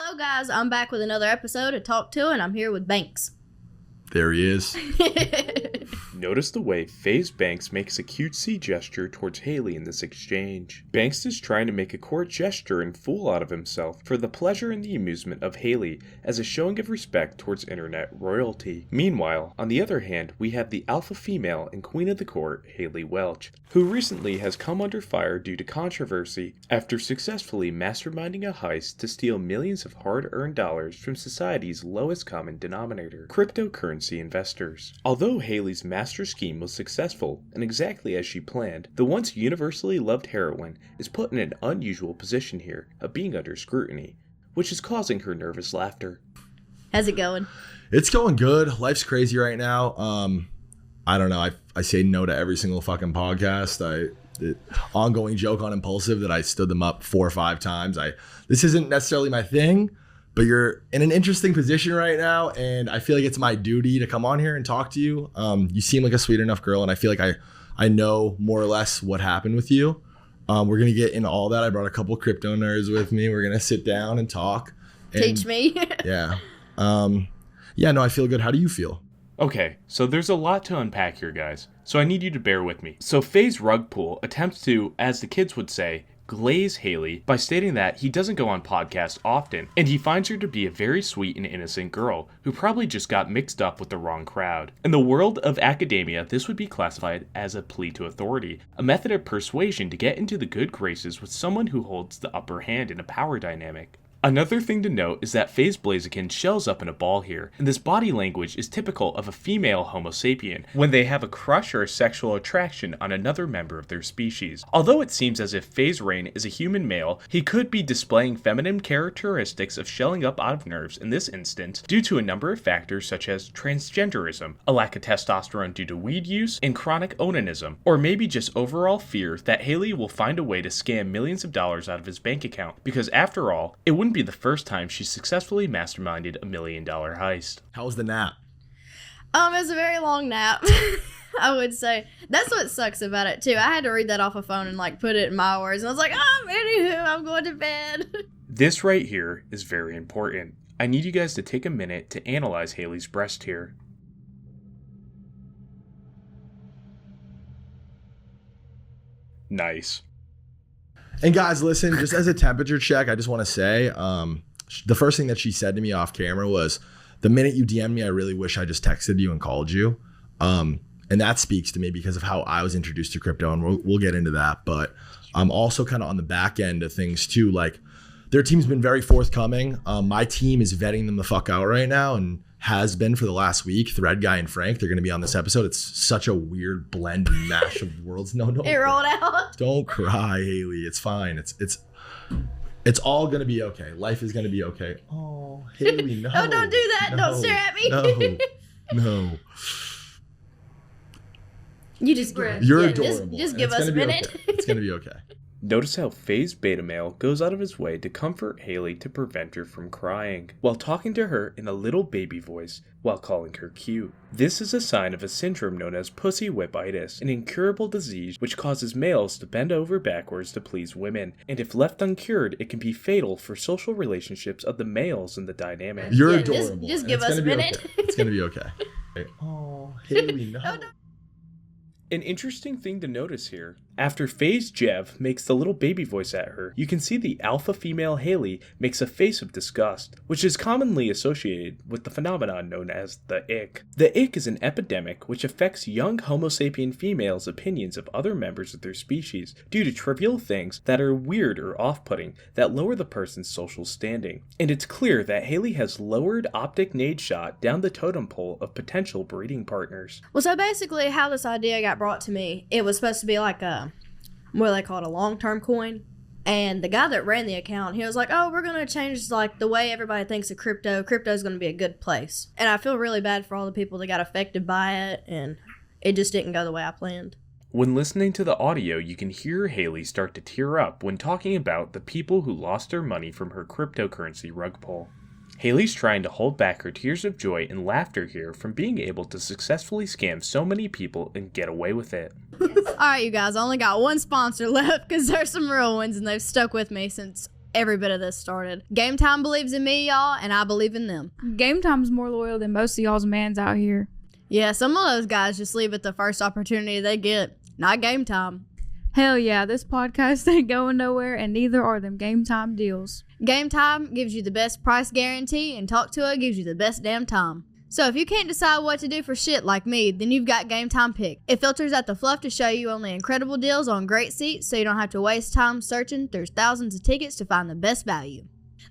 Hello guys, I'm back with another episode of Talk To, and I'm here with Banks. There he is. Notice the way Faze Banks makes a cutesy gesture towards Haliey in this exchange. Banks is trying to make a court gesture and fool out of himself for the pleasure and the amusement of Haliey as a showing of respect towards internet royalty. Meanwhile, on the other hand, we have the alpha female and queen of the court, Haliey Welch, who recently has come under fire due to controversy after successfully masterminding a heist to steal millions of hard-earned dollars from society's lowest common denominator, cryptocurrency investors. Although Haliey's master scheme was successful and exactly as she planned, the once universally loved heroine is put in an unusual position here of being under scrutiny, which is causing her nervous laughter. How's it going? It's going good. Life's crazy right now. I don't know. I say no to every single fucking podcast. Ongoing joke on Impulsive that I stood them up 4 or 5 times. This isn't necessarily my thing, but you're in an interesting position right now, and I feel like it's my duty to come on here and talk to you. You seem like a sweet enough girl, and I feel like I know more or less what happened with you. We're going to get into all that. I brought a couple crypto nerds with me. We're going to sit down and talk. Teach me. Yeah. No, I feel good. How do you feel? Okay, so there's a lot to unpack here, guys, so I need you to bear with me. So Faze Rugpool attempts to, as the kids would say, glaze Haliey by stating that he doesn't go on podcasts often, and he finds her to be a very sweet and innocent girl who probably just got mixed up with the wrong crowd. In the world of academia, this would be classified as a plea to authority, a method of persuasion to get into the good graces with someone who holds the upper hand in a power dynamic. Another thing to note is that Faze Blaziken shells up in a ball here, and this body language is typical of a female Homo sapien when they have a crush or a sexual attraction on another member of their species. Although it seems as if Faze Rain is a human male, he could be displaying feminine characteristics of shelling up out of nerves in this instance due to a number of factors such as transgenderism, a lack of testosterone due to weed use, and chronic onanism, or maybe just overall fear that Haliey will find a way to scam millions of dollars out of his bank account, because after all, it wouldn't be the first time she successfully masterminded $1 million heist. How was the nap? It was a very long nap. I would say that's what sucks about it too. I had to read that off a phone and put it in my words, and I was like, anywho, I'm going to bed. This right here is very important. I need you guys to take a minute to analyze Haliey's breast here. Nice. And guys, listen, just as a temperature check, I just want to say, the first thing that she said to me off camera was, the minute you DM me, I really wish I just texted you and called you. And that speaks to me because of how I was introduced to crypto, and we'll get into that. But I'm also kind of on the back end of things too. Their team's been very forthcoming. My team is vetting them the fuck out right now and has been for the last week. Thread Guy and Frank, they're going to be on this episode. It's such a weird blend and mash of worlds. No, It rolled out. Don't cry, Haliey. It's fine. It's all going to be okay. Life is going to be okay. Oh, Haliey, no. Oh, don't do that. Don't stare at me. No. You just You're adorable. Just give us a minute. Okay. It's going to be okay. Notice how Faze Beta Male goes out of his way to comfort Haliey to prevent her from crying, while talking to her in a little baby voice while calling her cute. This is a sign of a syndrome known as pussy whipitis, an incurable disease which causes males to bend over backwards to please women, and if left uncured, it can be fatal for social relationships of the males in the dynamic. You're adorable. Just give us a minute. Okay. It's going to be okay. Oh, Haliey, no. An interesting thing to notice here, after Faze Jev makes the little baby voice at her, you can see the alpha female Haliey makes a face of disgust, which is commonly associated with the phenomenon known as the ick. The ick is an epidemic which affects young Homo sapien females' opinions of other members of their species due to trivial things that are weird or off-putting that lower the person's social standing. And it's clear that Haliey has lowered optic nade shot down the totem pole of potential breeding partners. Well, so basically how this idea got brought to me, it was supposed to be like what they call it, a long-term coin. And the guy that ran the account, he was like, we're going to change the way everybody thinks of crypto. Crypto's going to be a good place. And I feel really bad for all the people that got affected by it, and it just didn't go the way I planned. When listening to the audio, you can hear Haliey start to tear up when talking about the people who lost their money from her cryptocurrency rug pull. Haliey's trying to hold back her tears of joy and laughter here from being able to successfully scam so many people and get away with it. Alright, you guys, I only got one sponsor left because there's some real ones and they've stuck with me since every bit of this started. Game Time believes in me, y'all, and I believe in them. Game Time's more loyal than most of y'all's mans out here. Yeah, some of those guys just leave at the first opportunity they get. Not Game Time. Hell yeah, this podcast ain't going nowhere, and neither are them Game Time deals. Game Time gives you the best price guarantee, and Tuah gives you the best damn time. So if you can't decide what to do for shit like me, then you've got Game Time Pick. It filters out the fluff to show you only incredible deals on great seats, so you don't have to waste time searching through thousands of tickets to find the best value.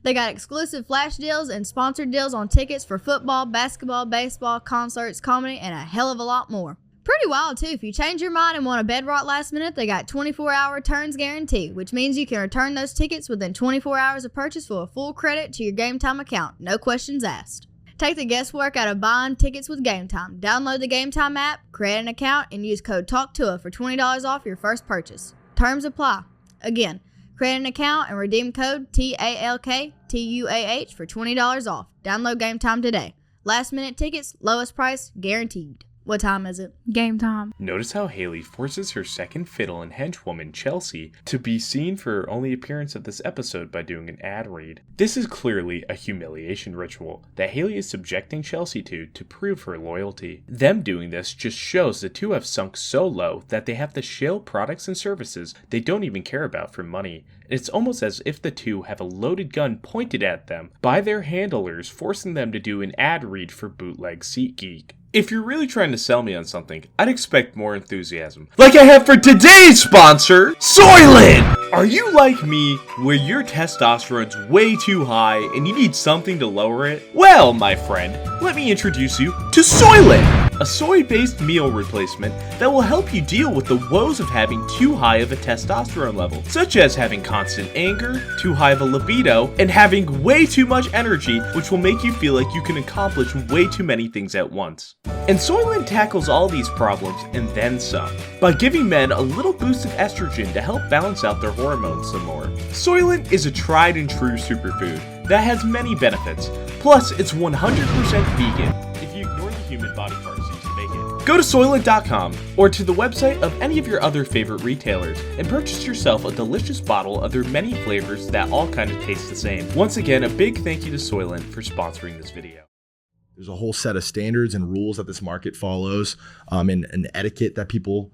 They got exclusive flash deals and sponsored deals on tickets for football, basketball, baseball, concerts, comedy, and a hell of a lot more. Pretty wild too. If you change your mind and want a bedrock last minute, they got 24-hour returns guarantee, which means you can return those tickets within 24 hours of purchase for a full credit to your Game Time account. No questions asked. Take the guesswork out of buying tickets with Game Time. Download the Game Time app, create an account, and use code TALKTUA for $20 off your first purchase. Terms apply. Again, create an account and redeem code TALKTUAH for $20 off. Download Game Time today. Last minute tickets, lowest price, guaranteed. What time is it? Game Time. Notice how Haliey forces her second fiddle and henchwoman, Chelsea, to be seen for her only appearance of this episode by doing an ad read. This is clearly a humiliation ritual that Haliey is subjecting Chelsea to prove her loyalty. Them doing this just shows the two have sunk so low that they have to shill products and services they don't even care about for money. It's almost as if the two have a loaded gun pointed at them by their handlers, forcing them to do an ad read for Bootleg SeatGeek. If you're really trying to sell me on something, I'd expect more enthusiasm. Like I have for today's sponsor, Soylent! Are you like me, where your testosterone's way too high and you need something to lower it? Well, my friend, let me introduce you to Soylent, a soy-based meal replacement that will help you deal with the woes of having too high of a testosterone level, such as having constant anger, too high of a libido, and having way too much energy, which will make you feel like you can accomplish way too many things at once. And Soylent tackles all these problems and then some, by giving men a little boost of estrogen to help balance out their hormones some more. Soylent is a tried and true superfood that has many benefits, plus it's 100% vegan if you ignore the human body parts used to make it. Go to Soylent.com or to the website of any of your other favorite retailers and purchase yourself a delicious bottle of their many flavors that all kind of taste the same. Once again, a big thank you to Soylent for sponsoring this video. There's a whole set of standards and rules that this market follows, and an etiquette that people,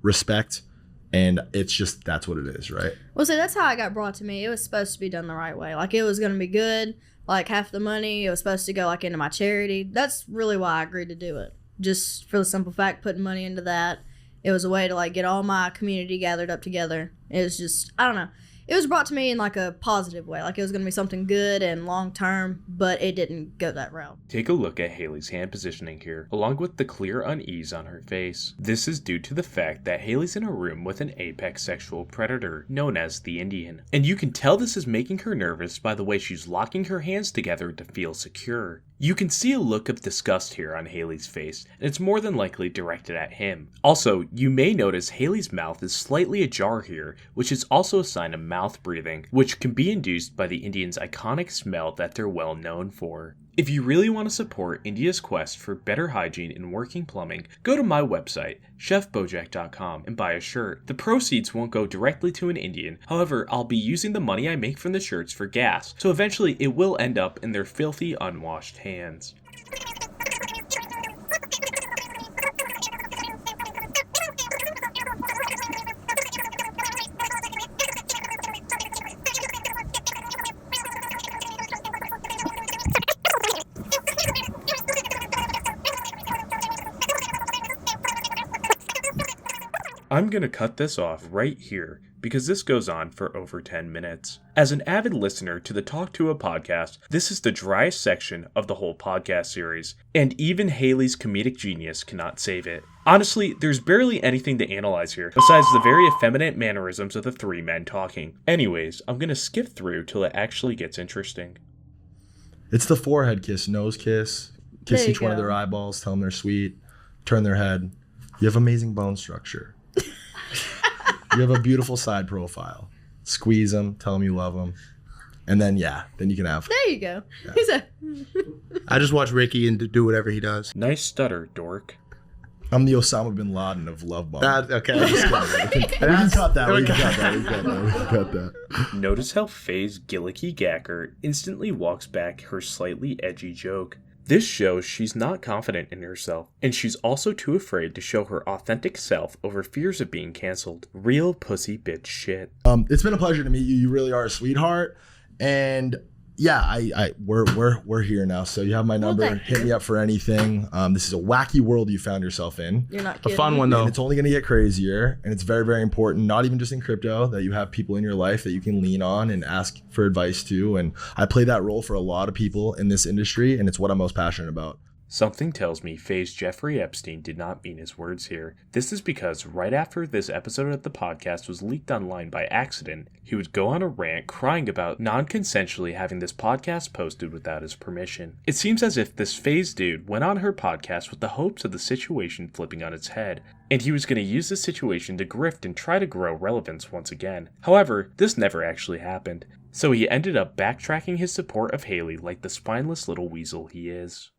respect. And it's just, that's what it is, right? Well, see, that's how it got brought to me. It was supposed to be done the right way. Like, it was going to be good. Like, half the money, it was supposed to go, like, into my charity. That's really why I agreed to do it. Just for the simple fact, putting money into that. It was a way to, like, get all my community gathered up together. It was just, I don't know. It was brought to me in, like, a positive way. Like, it was going to be something good and long-term, but it didn't go that route. Take a look at Haliey's hand positioning here, along with the clear unease on her face. This is due to the fact that Haliey's in a room with an apex sexual predator, known as the Indian. And you can tell this is making her nervous by the way she's locking her hands together to feel secure. You can see a look of disgust here on Haliey's face, and it's more than likely directed at him. Also, you may notice Haliey's mouth is slightly ajar here, which is also a sign of mouth breathing, which can be induced by the Indians' iconic smell that they're well known for. If you really want to support India's quest for better hygiene in working plumbing, go to my website, chefbojack.com, and buy a shirt. The proceeds won't go directly to an Indian, however, I'll be using the money I make from the shirts for gas, so eventually it will end up in their filthy, unwashed hands. I'm gonna cut this off right here because this goes on for over 10 minutes. As an avid listener to the Talk Tuah podcast, this is the driest section of the whole podcast series, and even Haliey's comedic genius cannot save it. Honestly, there's barely anything to analyze here, besides the very effeminate mannerisms of the three men talking. Anyways, I'm gonna skip through till it actually gets interesting. It's the forehead kiss, nose kiss each one of their eyeballs, tell them they're sweet, turn their head. You have amazing bone structure. You have a beautiful side profile. Squeeze them, tell them you love them, and then you can have. There you go. Yeah. I just watch Ricky and do whatever he does. Nice stutter, dork. I'm the Osama bin Laden of love bombing. Okay. We can cut that. We can cut that. Notice how Faze Gillicky Gacker instantly walks back her slightly edgy joke. This shows she's not confident in herself, and she's also too afraid to show her authentic self over fears of being canceled. Real pussy bitch shit. It's been a pleasure to meet you. You really are a sweetheart, and yeah, we're here now. So you have my number. thank Hit you. me up for anything. This is a wacky world you found yourself in. You're not A kidding. fun one though. And it's only going to get crazier, and it's very, very important, not even just in crypto, that you have people in your life that you can lean on and ask for advice to. And I play that role for a lot of people in this industry, and it's what I'm most passionate about. Something tells me Faze Jeffrey Epstein did not mean his words here. This is because right after this episode of the podcast was leaked online by accident, he would go on a rant crying about non-consensually having this podcast posted without his permission. It seems as if this Faze dude went on her podcast with the hopes of the situation flipping on its head, and he was going to use the situation to grift and try to grow relevance once again. However, this never actually happened, so he ended up backtracking his support of Haliey like the spineless little weasel he is.